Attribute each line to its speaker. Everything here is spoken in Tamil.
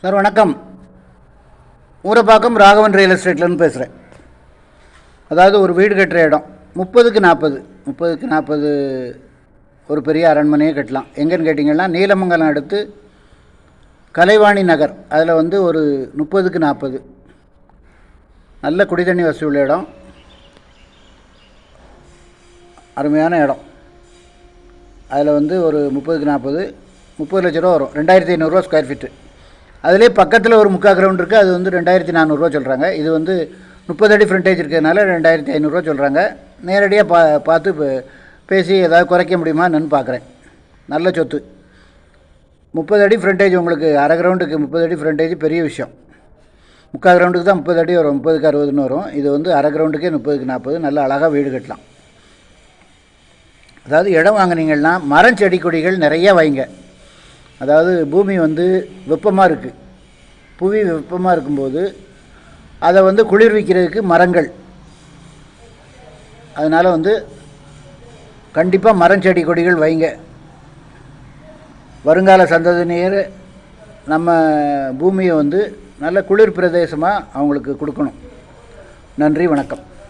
Speaker 1: சார் வணக்கம். ஊரப்பாக்கம் ராகவன் ரியல் எஸ்டேட்லேருந்து பேசுகிறேன். அதாவது ஒரு வீடு கட்டுற இடம் 30க்கு 40 ஒரு பெரிய அரண்மனையே கட்டலாம். எங்கேன்னு கேட்டிங்கன்னா நீலமங்கலம் அடுத்து கலைவாணி நகர், அதில் ஒரு 30க்கு 40 நல்ல குடிதண்ணி வசதி உள்ள இடம், அருமையான இடம். அதில் ஒரு 30க்கு 40 30 லட்ச ரூபா வரும். 2500 ஸ்கொயர் ஃபீட்டு. அதிலே பக்கத்தில் ஒரு முக்கால் கிரவுண்ட் இருக்குது, அது 2400 சொல்கிறாங்க. இது 30 அடி ஃப்ரண்டேஜ் இருக்கிறதுனால 2500 சொல்கிறாங்க. நேரடியாக பார்த்து பேசி ஏதாவது குறைக்க முடியுமா என்னன்னு பார்க்குறேன். நல்ல சொத்து. 30 அடி ஃப்ரண்டேஜ், உங்களுக்கு அரை கிரவுண்டுக்கு 30 அடி ஃப்ரண்டேஜ் பெரிய விஷயம். முக்கால் கிரவுண்டுக்கு தான் 30 அடி வரும், 30க்கு 60 வரும். இது அரை கிரவுண்டுக்கே 30க்கு 40 நல்ல அழகாக வீடு கட்டலாம். அதாவது இடம் வாங்கினீங்கன்னா மரம் செடி கொடிகள் நிறைய வைங்க. அதாவது பூமி வெப்பமாக இருக்குது, புவி வெப்பமாக இருக்கும்போது அதை குளிர்விக்கிறதுக்கு மரங்கள். அதனால் கண்டிப்பாக மரம் செடி கொடிகள் வைங்க. வருங்கால சந்ததியினர் நம்ம பூமியை நல்ல குளிர் பிரதேசமாக அவங்களுக்கு கொடுக்கணும். நன்றி, வணக்கம்.